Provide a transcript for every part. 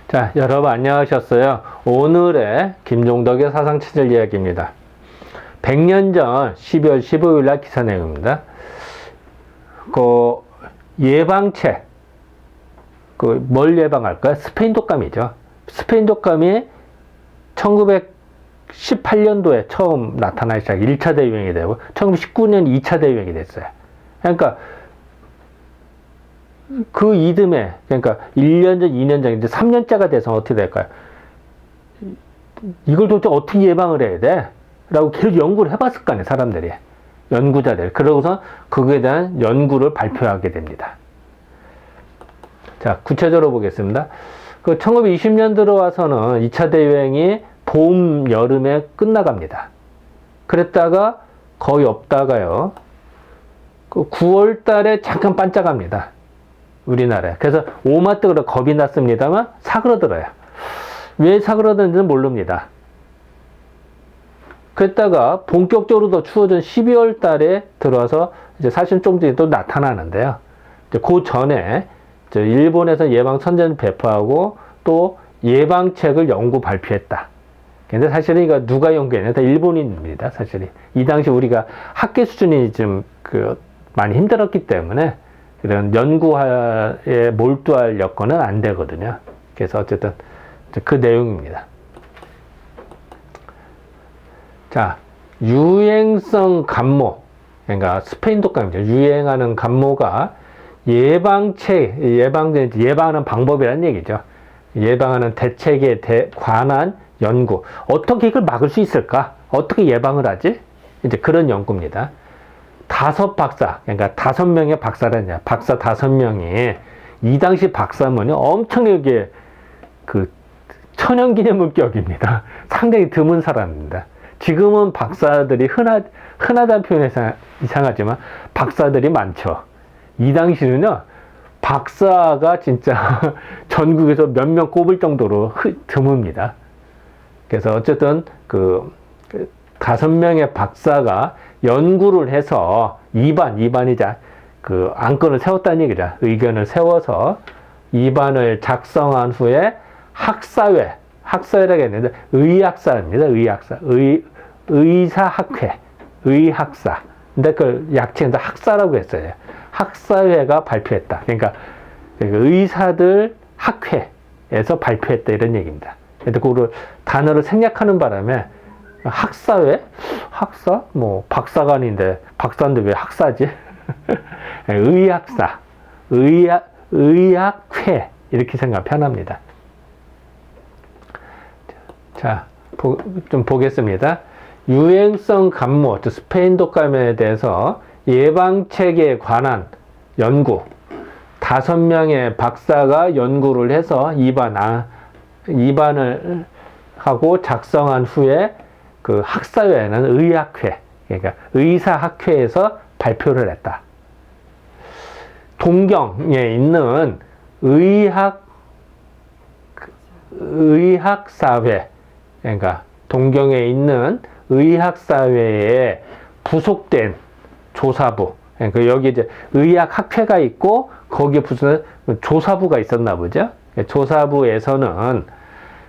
자, 여러분 안녕하셨어요. 오늘의 김종덕의 사상체질 이야기입니다. 100년 전 12월 15일 날 기사 내용입니다. 예방책, 뭘 예방할까요? 스페인 독감이죠. 스페인 독감이 1918년도에 처음 나타나기 시작 1차 대유행이 되고 1919년 2차 대유행이 됐어요. 그러니까 그 이듬해, 그러니까 1년 전, 2년 전, 이제 3년째가 돼서 어떻게 될까요? 이걸 도대체 어떻게 예방을 해야 돼? 라고 계속 연구를 해봤을 거 아니에요, 사람들이. 연구자들. 그러고서 그거에 대한 연구를 발표하게 됩니다. 자, 구체적으로 보겠습니다. 1920년 들어와서는 2차 대유행이 봄, 여름에 끝나갑니다. 그랬다가 거의 없다가요, 9월 달에 잠깐 반짝합니다. 우리나라에. 그래서 오마뜨그러 겁이 났습니다만 사그러들어요. 왜 사그러드는지는 모릅니다. 그랬다가 본격적으로 더 추워진 12월 달에 들어와서 이제 사실 좀 전에 또 나타나는데요. 이제 그 전에 일본에서 예방 선전 배포하고 또 예방책을 연구 발표했다. 근데 사실은 이거 누가 연구했냐? 다 일본인입니다. 사실이. 이 당시 우리가 학계 수준이 좀 많이 힘들었기 때문에 이런 연구에 몰두할 여건은 안 되거든요. 그래서 어쨌든 그 내용입니다. 자, 유행성 감모, 그러니까 스페인 독감이죠. 유행하는 감모가 예방하는 방법이라는 얘기죠. 예방하는 대책에 관한 연구. 어떻게 이걸 막을 수 있을까? 어떻게 예방을 하지? 이제 그런 연구입니다. 5박사, 그러니까 5명의 박사라냐. 박사 5명이 이 당시 박사면요, 엄청나게 천연기념물격입니다. 상당히 드문 사람입니다. 지금은 박사들이 흔하다는 표현이 이상하지만 박사들이 많죠. 이 당시는요, 박사가 진짜 전국에서 몇 명 꼽을 정도로 드뭅니다. 그래서 어쨌든 5명의 박사가 연구를 해서 이반이자 안건을 세웠다는 얘기죠. 의견을 세워서 입안을 작성한 후에 학사회라고 했는데 의학사입니다. 의사학회, 의학사. 근데 그걸 약칭해서 학사라고 했어요. 학사회가 발표했다. 그러니까 의사들 학회에서 발표했다 이런 얘기입니다. 근데 그거를 단어를 생략하는 바람에 학사회? 학사? 박사관인데, 박사인데 왜 학사지? 의학사, 의학회, 이렇게 생각하면 편합니다. 자, 좀 보겠습니다. 유행성 감모, 스페인 독감에 대해서 예방책에 관한 연구. 5명의 박사가 연구를 해서 입안을 하고 작성한 후에 학사회는 의학회, 그러니까 의사학회에서 발표를 했다. 동경에 있는 의학사회, 그러니까 동경에 있는 의학사회에 부속된 조사부, 그러니까 여기 이제 의학학회가 있고 거기에 무슨 조사부가 있었나 보죠. 조사부에서는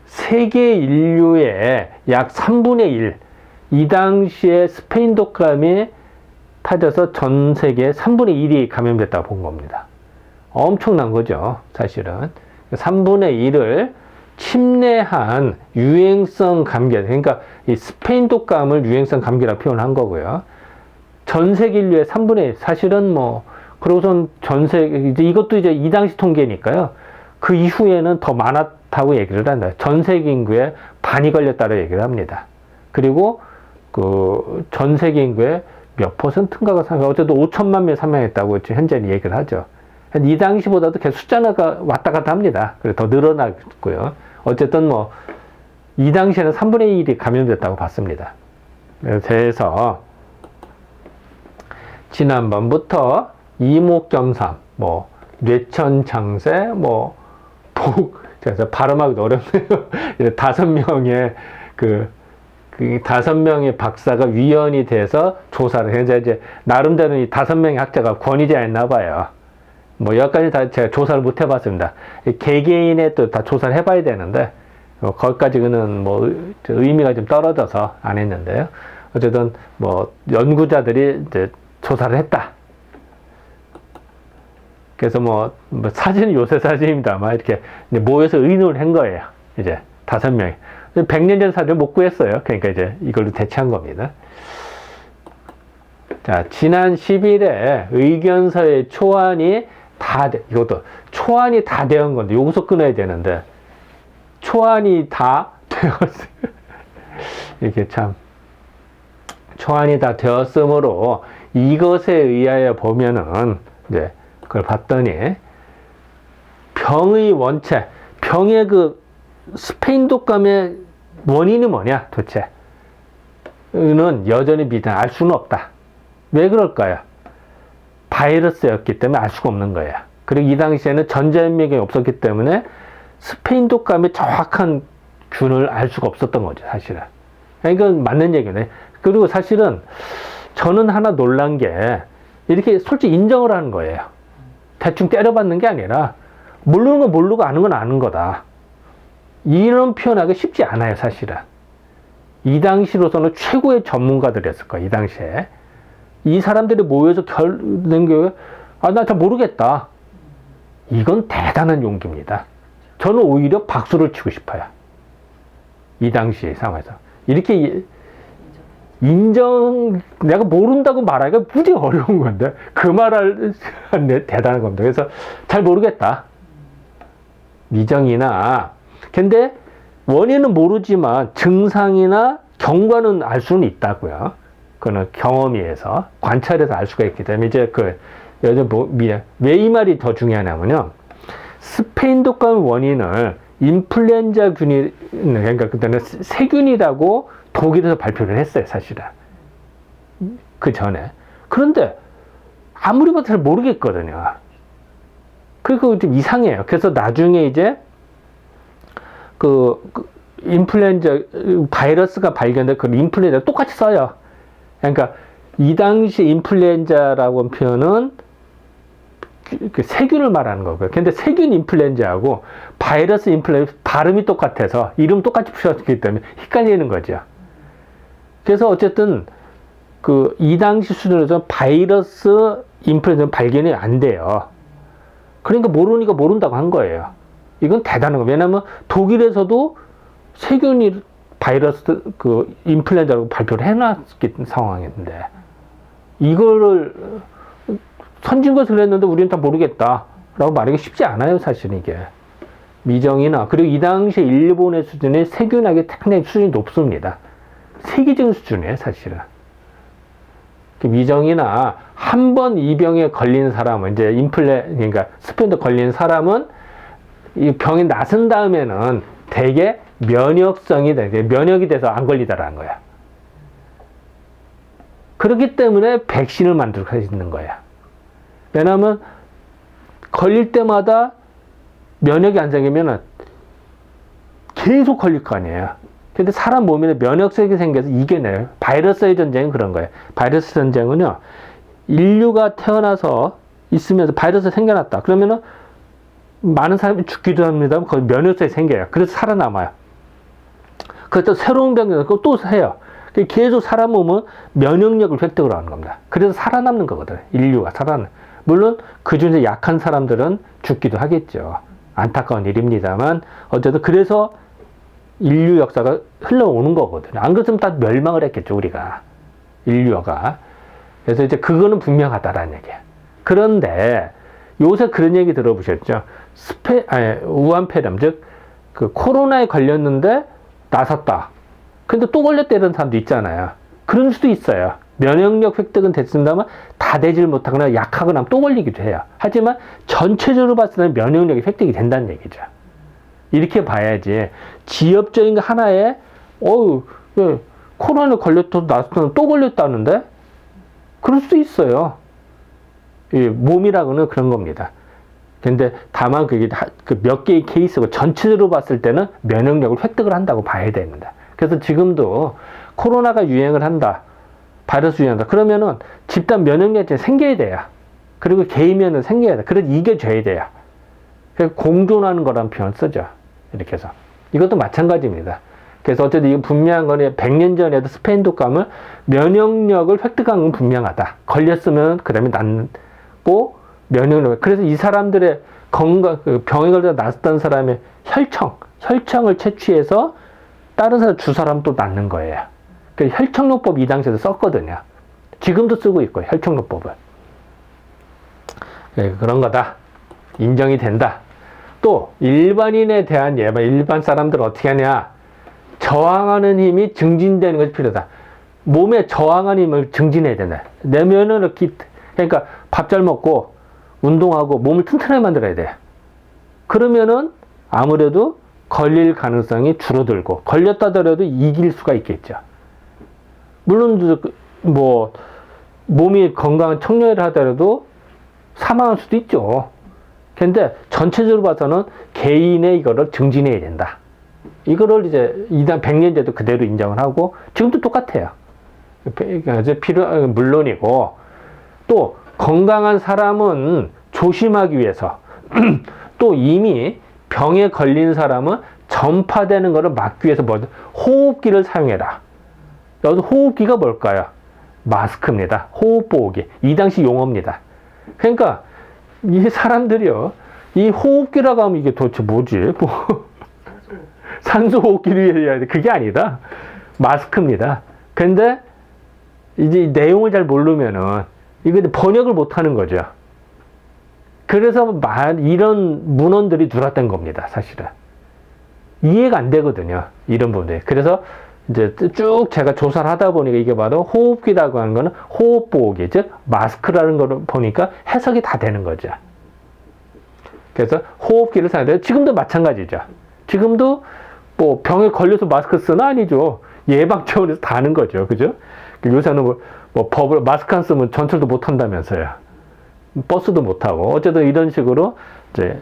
세계 인류의 약 3분의 1, 이 당시에 스페인 독감이 퍼져서 전 세계 3분의 1이 감염됐다고 본 겁니다. 엄청난 거죠, 사실은. 3분의 1을 침례한 유행성 감기, 그러니까 이 스페인 독감을 유행성 감기라고 표현한 거고요. 전 세계 인류의 3분의 1, 사실은 그러고선 전 세계, 이것도 이제 이 당시 통계니까요. 그 이후에는 더 많았다고 얘기를 한다. 전 세계 인구의 반이 걸렸다고 얘기를 합니다. 그리고 전 세계 인구의 몇 퍼센트인가가 어쨌든 5천만 명 사망했다고 현재는 얘기를 하죠. 이 당시보다도 계속 숫자가 왔다 갔다 합니다. 그래서 더 늘어났고요. 어쨌든 이 당시에는 3분의 1이 감염됐다고 봤습니다. 그래서 지난번부터 이목겸삼, 뇌천장세, 그래서 발음하기도 어렵네요. 5명의 5명의 박사가 위원이 돼서 조사를, 현재 이제 나름대로 이 5명의 학자가 권위자였나 봐요. 뭐 여기까지 다 제가 조사를 못 해봤습니다. 개개인의 또 다 조사를 해봐야 되는데 거기까지는 뭐 의미가 좀 떨어져서 안 했는데요. 어쨌든 뭐 연구자들이 이제 조사를 했다. 그래서 뭐 사진은 요새 사진입니다만 이렇게 모여서 의논을 한 거예요. 이제 5명이. 100년 전 사진을 못 구했어요. 그러니까 이제 이걸로 대체한 겁니다. 자, 지난 10일에 의견서의 초안이 이것도 초안이 다 되었는 건데, 여기서 끊어야 되는데, 초안이 다 되었어요. 이게 참, 초안이 다 되었으므로 이것에 의하여 보면은, 이제, 그걸 봤더니, 병의 원체, 병의 그 스페인 독감의 원인이 뭐냐, 도대체. 는 여전히 알 수는 없다. 왜 그럴까요? 바이러스였기 때문에 알 수가 없는 거예요. 그리고 이 당시에는 전자연맥이 없었기 때문에 스페인 독감의 정확한 균을 알 수가 없었던 거죠, 사실은. 이건 맞는 얘기네. 그리고 사실은 저는 하나 놀란 게 이렇게 솔직히 인정을 하는 거예요. 대충 때려받는 게 아니라 모르는 건 모르고 아는 건 아는 거다. 이런 표현하기 쉽지 않아요, 사실은. 이 당시로서는 최고의 전문가들이었을 거예요, 이 당시에. 이 사람들이 모여서 낸 게, 나 잘 모르겠다. 이건 대단한 용기입니다. 저는 오히려 박수를 치고 싶어요. 이 당시 상황에서. 이렇게 내가 모른다고 말하기가 무지 어려운 건데, 그 말을 하는데 대단한 겁니다. 그래서 잘 모르겠다. 미정이나, 근데 원인은 모르지만 증상이나 경과는 알 수는 있다고요. 그거는 경험에 의해서, 관찰해서 알 수가 있기 때문에, 이제 왜 이 말이 더 중요하냐면요. 스페인 독감 원인을 인플루엔자 균이, 그러니까 그때는 세균이라고 독일에서 발표를 했어요, 사실은. 그 전에. 그런데 아무리 봐도 잘 모르겠거든요. 그리고 좀 이상해요. 그래서 나중에 이제 인플루엔자 바이러스가 발견된 그 인플루엔자 똑같이 써요. 그러니까 이 당시 인플루엔자라고 하는 표현은 그 세균을 말하는 거고요. 근데 세균 인플루엔자하고 바이러스 인플루엔자 발음이 똑같아서 이름 똑같이 붙였기 때문에 헷갈리는 거죠. 그래서 어쨌든 이 당시 수준에서 바이러스 인플루엔자 발견이 안 돼요. 그러니까 모르니까 모른다고 한 거예요. 이건 대단한 거예요. 왜냐면 독일에서도 세균이 바이러스 인플루엔자라고 발표를 해놨기 상황인데 이거를 선진국에서 했는데 우리는 다 모르겠다라고 말하기 쉽지 않아요, 사실 이게. 미정이나 그리고 이 당시 일본의 수준의 세균학의 상당히 수준이 높습니다. 세계적인 수준이에요, 사실은. 미정이나 한 번 이 병에 걸린 사람은 이제 그러니까 스페인도 걸린 사람은 이 병이 나선 다음에는 대개 면역이 돼서 안 걸리다라는 거야. 그렇기 때문에 백신을 만들고 있는 거야. 왜냐하면 걸릴 때마다 면역이 안 생기면 계속 걸릴 거 아니에요. 근데 사람 몸에 면역력이 생겨서 이겨내요. 바이러스의 전쟁은 그런 거예요. 바이러스 전쟁은요, 인류가 태어나서 있으면서 바이러스가 생겨났다. 그러면은 많은 사람이 죽기도 합니다만 거기 면역력이 생겨요. 그래서 살아남아요. 그래서 새로운 병이 또 해요. 계속 사람 몸은 면역력을 획득을 하는 겁니다. 그래서 살아남는 거거든요. 인류가 살아남는. 물론 그 중에서 약한 사람들은 죽기도 하겠죠. 안타까운 일입니다만 어쨌든 그래서 인류 역사가 흘러오는 거거든요. 안 그랬으면 다 멸망을 했겠죠, 우리가. 인류가. 그래서 이제 그거는 분명하다라는 얘기예요. 그런데 요새 그런 얘기 들어보셨죠? 우한폐렴, 즉, 코로나에 걸렸는데 나섰다. 근데 또 걸렸다 이런 사람도 있잖아요. 그런 수도 있어요. 면역력 획득은 됐습니다만 다 되질 못하거나 약하거나 또 걸리기도 해요. 하지만 전체적으로 봤을 때는 면역력이 획득이 된다는 얘기죠. 이렇게 봐야지 지엽적인 거 하나에 코로나에 걸렸다 나섰다 또 걸렸다는데 그럴 수도 있어요. 몸이라고는 그런 겁니다. 근데 다만 그게 몇 개의 케이스고 전체적으로 봤을 때는 면역력을 획득을 한다고 봐야 됩니다. 그래서 지금도 코로나가 유행을 한다. 바이러스 유행한다. 그러면은 집단 면역력이 생겨야 돼요. 그리고 개이면은 생겨야 돼. 그래서 이겨줘야 돼요. 그래서 공존하는 거란 표현 쓰죠. 이렇게 해서. 이것도 마찬가지입니다. 그래서 어쨌든 이거 분명한 거는 100년 전에도 스페인 독감을 면역력을 획득한 건 분명하다. 걸렸으면 그 다음에 낫고 면역력. 그래서 이 사람들의 건강, 병에 걸려 낫았던 사람의 혈청을 채취해서 다른 사람 주 사람 또 낫는 거예요. 그래서 혈청요법 이 당시에도 썼거든요. 지금도 쓰고 있고 혈청요법을. 네, 그런 거다. 인정이 된다. 또 일반인에 대한 예방, 일반 사람들 어떻게 하냐? 저항하는 힘이 증진되는 것이 필요하다. 몸에 저항하는 힘을 증진해야 된다. 내 면역력 그러니까 밥 잘 먹고 운동하고 몸을 튼튼하게 만들어야 돼. 그러면은 아무래도 걸릴 가능성이 줄어들고 걸렸다 하더라도 이길 수가 있겠죠. 물론 뭐 몸이 건강한 청년이라 하더라도 사망할 수도 있죠. 근데 전체적으로 봐서는 개인의 이거를 증진해야 된다. 이거를 이제 100년째도 그대로 인정을 하고 지금도 똑같아요. 물론이고 또 건강한 사람은 조심하기 위해서 또 이미 병에 걸린 사람은 전파되는 것을 막기 위해서 호흡기를 사용해라. 여기서 호흡기가 뭘까요? 마스크입니다. 호흡보호기. 이 당시 용어입니다. 그러니까 이 사람들이요, 이 호흡기라고 하면 이게 도대체 뭐지? 산소 호흡기를 해야 돼. 그게 아니다. 마스크입니다. 근데 이제 내용을 잘 모르면은 이거 번역을 못 하는 거죠. 그래서 이런 문헌들이 누락된 겁니다. 사실은. 이해가 안 되거든요. 이런 부분들이. 그래서 이제 쭉 제가 조사를 하다 보니까 이게 바로 호흡기라고 하는 거는 호흡보호기, 즉 마스크라는 걸 보니까 해석이 다 되는 거죠. 그래서 호흡기를 사용해요. 지금도 마찬가지죠. 지금도 뭐 병에 걸려서 마스크 쓰나 아니죠. 예방 차원에서 다 하는 거죠. 그죠? 요새는 뭐 법을 마스크 안 쓰면 전철도 못 한다면서요. 버스도 못 하고. 어쨌든 이런 식으로 이제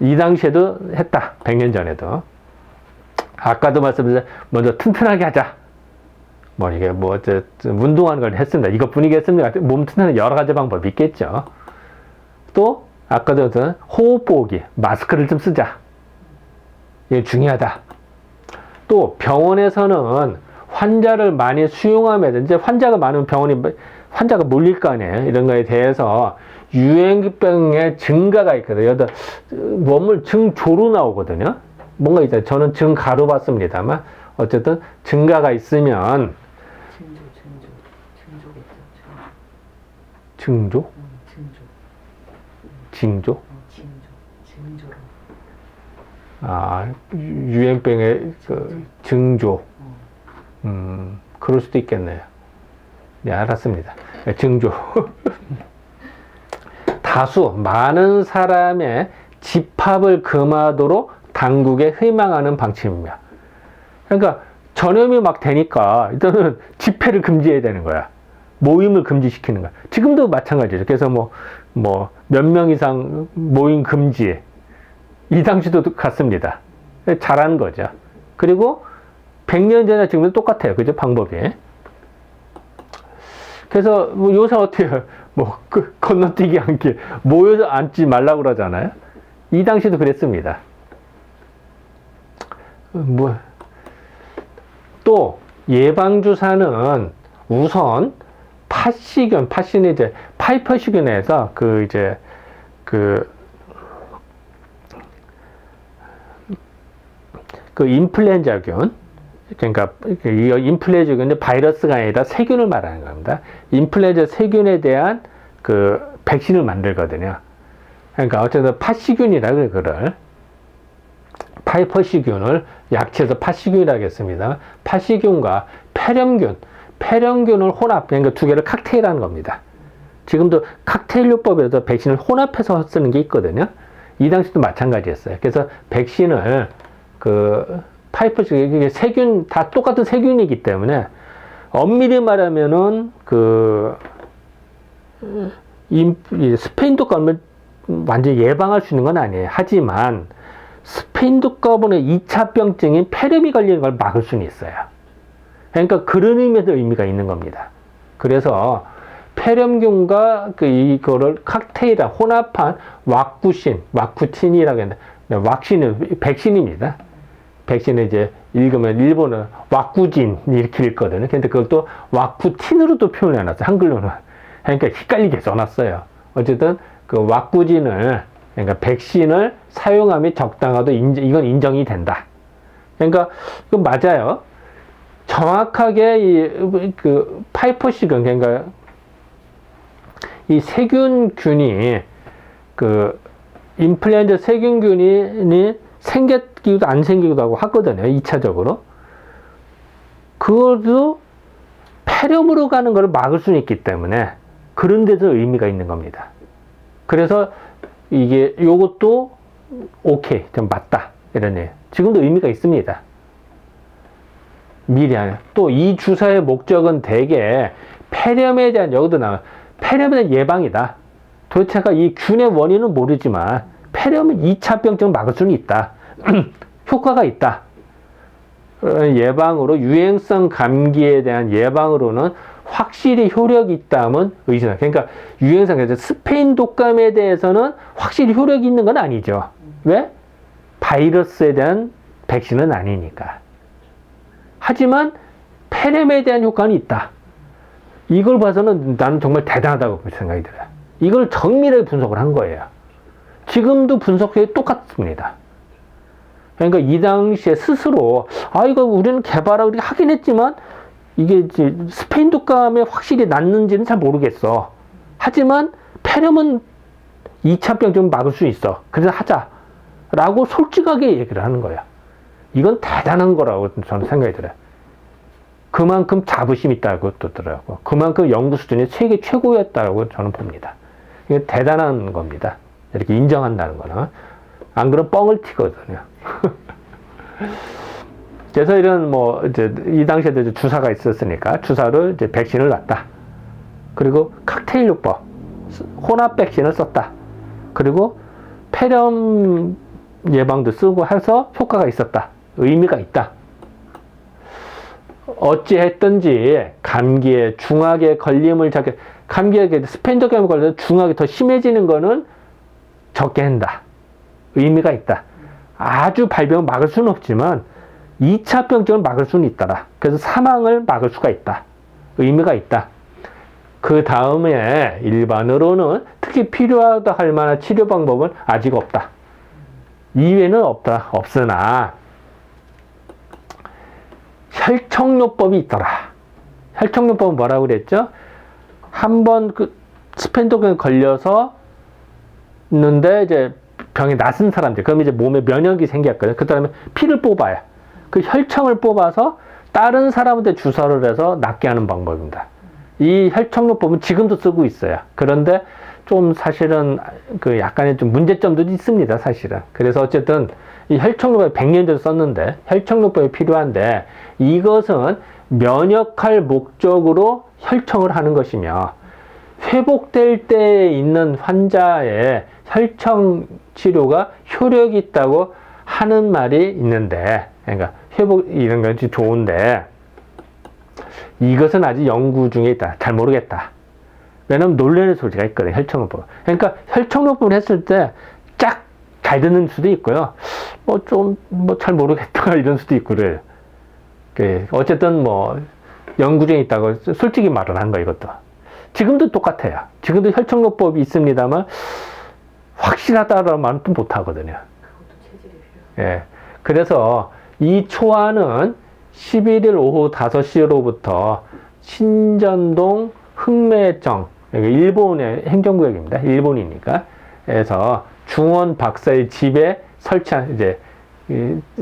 이 당시에도 했다. 100년 전에도. 아까도 말씀드린 먼저 튼튼하게 하자. 뭐 이게 뭐 운동하는 걸 했습니다. 이것뿐이게 했습니다. 몸 튼튼한 여러 가지 방법이 있겠죠. 또 아까도 호흡보호기, 마스크를 좀 쓰자. 이게 중요하다. 또 병원에서는 환자를 많이 수용하면 이제 환자가 많으면 환자가 몰릴 거 아니에요. 이런 거에 대해서 유행병의 증가가 있거든요. 여기다 몸을 증조로 나오거든요. 뭔가 있잖아요. 저는 증가로 봤습니다만 어쨌든 증가가 있으면 증조? 징조? 아, 유행병의 그 증조. 그럴 수도 있겠네요. 네, 알았습니다. 증조. 다수, 많은 사람의 집합을 금하도록 당국에 희망하는 방침입니다. 그러니까 전염이 막 되니까 일단은 집회를 금지해야 되는 거야. 모임을 금지시키는 거야. 지금도 마찬가지죠. 그래서 몇 명 이상 모임 금지. 이 당시도 같습니다. 잘하는 거죠. 그리고 100년 전에 지금도 똑같아요. 그죠? 방법이. 그래서 요새 어떻게 건너뛰기 앉기 모여서 앉지 말라고 그러잖아요. 이 당시도 그랬습니다. 또 예방주사는 우선 팥씨는 이제 파이퍼씨균에서 인플루엔자균, 그러니까 이 인플루엔자균은 바이러스가 아니라 세균을 말하는 겁니다. 인플루엔자 세균에 대한 백신을 만들거든요. 그러니까 어쨌든 팥씨균이라 그걸 파이퍼씨균을 약체에서 팥씨균이라고 했습니다. 팥씨균과 폐렴균을 혼합, 그러니까 두 개를 칵테일하는 겁니다. 지금도 칵테일요법에서 백신을 혼합해서 쓰는 게 있거든요. 이 당시도 마찬가지였어요. 그래서 백신을 파이퍼씨균, 세균, 다 똑같은 세균이기 때문에 엄밀히 말하면은 스페인 독감을 완전히 예방할 수 있는 건 아니에요. 하지만 스페인 독감의 2차 병증인 폐렴이 걸리는 걸 막을 수는 있어요. 그러니까 그런 의미에서 의미가 있는 겁니다. 그래서 폐렴균과 이거를 칵테일화, 혼합한 왁구틴이라고 했는데, 왁신은 백신입니다. 백신은 이제 읽으면 일본은 왁구진 이렇게 읽거든요. 근데 그걸 또 왁구틴으로 또 표현해놨어요. 한글로는. 그러니까 헷갈리게 써놨어요. 어쨌든 그 왁구진을, 그러니까 백신을 사용함이 적당하도 이건 인정이 된다. 그러니까 이건 맞아요. 정확하게 그 파이퍼시근, 그러니까 이 세균균이 그 인플루엔자 세균균이 생기기도 안 생기기도 하고 하거든요. 2차적으로. 그것도 폐렴으로 가는 것을 막을 수는 있기 때문에 그런 데서 의미가 있는 겁니다. 그래서 이게 요것도 오케이, 좀 맞다. 이런 얘기. 지금도 의미가 있습니다. 미리 하는. 또 이 주사의 목적은 대개 폐렴에 대한, 여기도 나와요. 폐렴에 대한 예방이다. 도대체가 이 균의 원인은 모르지만 폐렴은 2차 병증을 막을 수는 있다. 효과가 있다. 예방으로, 유행성 감기에 대한 예방으로는 확실히 효력이 있다면 의심한다. 그러니까 유행성, 스페인 독감에 대해서는 확실히 효력이 있는 건 아니죠. 왜? 바이러스에 대한 백신은 아니니까. 하지만 폐렴에 대한 효과는 있다. 이걸 봐서는 나는 정말 대단하다고 생각이 들어요. 이걸 정밀하게 분석을 한 거예요. 지금도 분석이 똑같습니다. 그러니까 이 당시에 스스로 이거 우리는 개발하고 하긴 했지만 이게 이제 스페인 독감에 확실히 낫는지는 잘 모르겠어. 하지만 폐렴은 2차 병좀 막을 수 있어. 그래서 하자. 라고 솔직하게 얘기를 하는 거야. 이건 대단한 거라고 저는 생각이 들어요. 그만큼 자부심이 있다고 뜨더라고. 그만큼 연구 수준이 세계 최고였다고 저는 봅니다. 이게 대단한 겁니다. 이렇게 인정한다는 거는. 안 그러면 뻥을 튀거든요. 그래서 이런 이제 이 당시에도 주사가 있었으니까 주사를 이제 백신을 놨다. 그리고 칵테일 요법, 혼합 백신을 썼다. 그리고 폐렴 예방도 쓰고 해서 효과가 있었다. 의미가 있다. 어찌했든지 감기에 중하게 걸림을 감기에 스페인 독감에 걸려서 중하게 더 심해지는 거는 적게 한다. 의미가 있다. 아주 발병을 막을 수는 없지만 2차 병증을 막을 수는 있더라. 그래서 사망을 막을 수가 있다. 의미가 있다. 그 다음에 일반으로는 특히 필요하다 할 만한 치료 방법은 아직 없다. 이외에는 없다. 없으나 혈청요법이 있더라. 혈청요법은 뭐라고 그랬죠? 한번 스페인 독감에 걸려서 있는데 이제 병이 낫은 사람들, 그럼 이제 몸에 면역이 생겼거든요. 그 다음에 피를 뽑아요. 그 혈청을 뽑아서 다른 사람한테 주사를 해서 낫게 하는 방법입니다. 이 혈청요법은 지금도 쓰고 있어요. 그런데 좀 사실은 약간의 좀 문제점도 있습니다, 사실은. 그래서 어쨌든 이 혈청요법이 100년 전에 썼는데 혈청요법이 필요한데 이것은 면역할 목적으로 혈청을 하는 것이며 회복될 때 있는 환자의 혈청 치료가 효력이 있다고 하는 말이 있는데, 그러니까 회복 이런 것이 좋은데 이것은 아직 연구 중에 있다. 잘 모르겠다. 왜냐면 놀라는 소리가 있거든요. 혈청요법. 그러니까 혈청요법을 했을 때 쫙 잘 듣는 수도 있고요. 잘 모르겠다 이런 수도 있고 그래요. 어쨌든 연구 중에 있다고 솔직히 말을 한 거예요. 이것도. 지금도 똑같아요. 지금도 혈청요법이 있습니다만 확실하다라는 말은 또 못하거든요. 예. 그래서 이 초안은 11일 오후 5시로부터 신전동 흑매정, 일본의 행정구역입니다. 일본이니까. 그래서 중원 박사의 집에 설치한 이제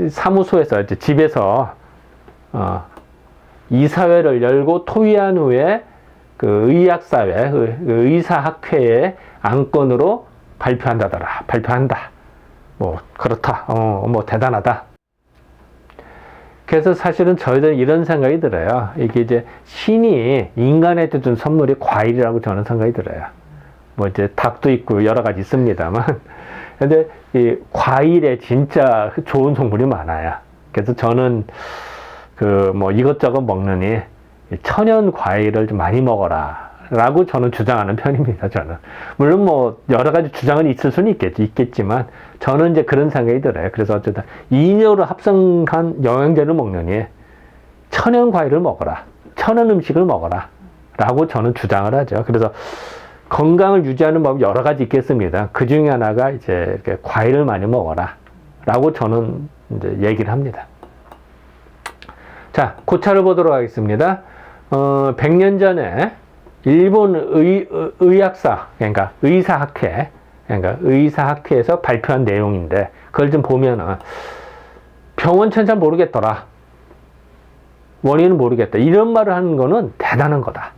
사무소에서 이제 집에서 이사회를 열고 토의한 후에 의학사회, 의사학회의 안건으로 발표한다. 그렇다. 대단하다. 그래서 사실은 저희들은 이런 생각이 들어요. 이게 이제 신이 인간한테 준 선물이 과일이라고 저는 생각이 들어요. 이제 닭도 있고 여러 가지 있습니다만. 근데 이 과일에 진짜 좋은 성분이 많아요. 그래서 저는 이것저것 먹느니 천연 과일을 좀 많이 먹어라 라고 저는 주장하는 편입니다, 저는. 물론 뭐, 여러 가지 주장은 있을 수는 있겠지만, 저는 이제 그런 생각이 들어요. 그래서 어쨌든, 이뇨로 합성한 영양제를 먹느니, 천연 과일을 먹어라. 천연 음식을 먹어라. 라고 저는 주장을 하죠. 그래서, 건강을 유지하는 법이 여러 가지 있겠습니다. 그 중에 하나가 이제, 이렇게 과일을 많이 먹어라. 라고 저는 이제 얘기를 합니다. 자, 고차를 보도록 하겠습니다. 100년 전에 일본 의학사, 그러니까 의사학회에서 발표한 내용인데, 그걸 좀 보면은, 병원체는 잘 모르겠더라. 원인은 모르겠다. 이런 말을 하는 거는 대단한 거다.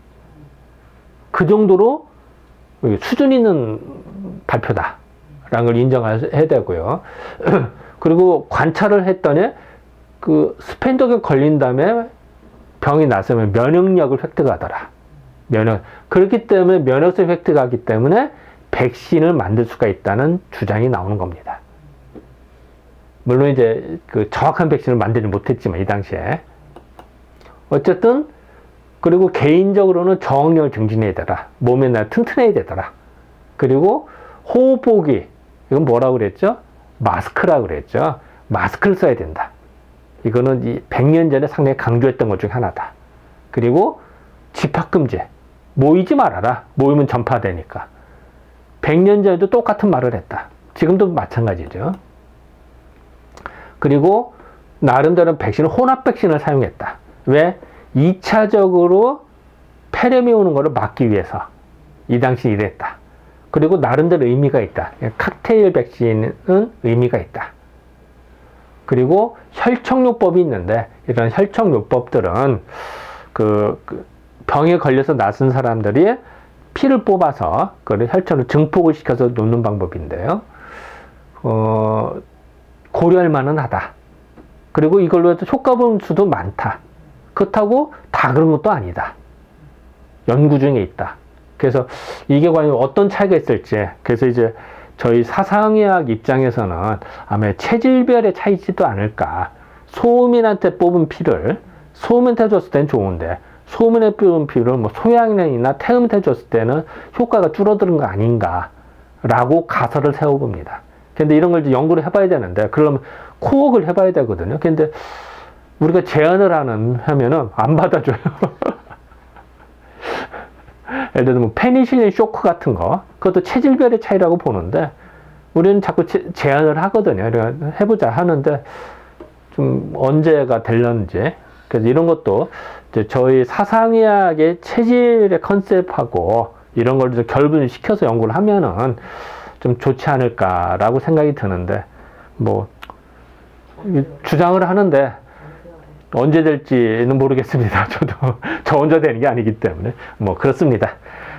그 정도로 수준 있는 발표다. 라는 걸 인정해야 되고요. 그리고 관찰을 했더니, 그 스페인독에 걸린 다음에 병이 났으면 면역력을 획득하더라. 그렇기 때문에 면역성 획득하기 때문에 백신을 만들 수가 있다는 주장이 나오는 겁니다. 물론 이제 그 정확한 백신을 만들지 못했지만 이 당시에 어쨌든 그리고 개인적으로는 저항력을 증진해야 되더라. 몸에 나 튼튼해야 되더라. 그리고 호흡보기 이건 뭐라고 그랬죠? 마스크라고 그랬죠. 마스크를 써야 된다. 이거는 이 100년 전에 상당히 강조했던 것 중에 하나다. 그리고 집합금지. 모이지 말아라. 모이면 전파되니까. 100년 전에도 똑같은 말을 했다. 지금도 마찬가지죠. 그리고 나름대로 백신을 혼합 백신을 사용했다. 왜? 2차적으로 폐렴이 오는 것을 막기 위해서 이 당시 이랬다. 그리고 나름대로 의미가 있다. 칵테일 백신은 의미가 있다. 그리고 혈청요법이 있는데 이런 혈청요법들은 그 병에 걸려서 낫은 사람들이 피를 뽑아서 그 혈청을 증폭을 시켜서 놓는 방법인데요. 고려할 만은 하다. 그리고 이걸로 해서 효과 본 수도 많다. 그렇다고 다 그런 것도 아니다. 연구 중에 있다. 그래서 이게 과연 어떤 차이가 있을지. 그래서 이제 저희 사상의학 입장에서는 아마 체질별의 차이지도 않을까. 소음인한테 뽑은 피를 소음인한테 줬을 때는 좋은데 소음인한테 뽑은 피를 뭐 소양인이나 태음인한테 줬을 때는 효과가 줄어드는 거 아닌가 라고 가설을 세워봅니다. 근데 이런 걸 이제 연구를 해봐야 되는데 그러면 코옥을 해봐야 되거든요. 근데 우리가 제안을 하면은 안 받아줘요. 예를 들면 뭐 페니실린 쇼크 같은 거 그것도 체질별의 차이라고 보는데 우리는 자꾸 제안을 하거든요. 해보자 하는데 좀 언제가 될런지. 그래서 이런 것도 이제 저희 사상의학의 체질의 컨셉하고 이런 걸 좀 결분을 시켜서 연구를 하면은 좀 좋지 않을까라고 생각이 드는데 뭐 주장을 하는데 언제 될지는 모르겠습니다. 저도 저 혼자 되는 게 아니기 때문에 뭐 그렇습니다.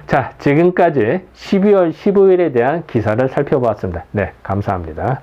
자, 지금까지 12월 15일에 대한 기사를 살펴보았습니다. 네, 감사합니다.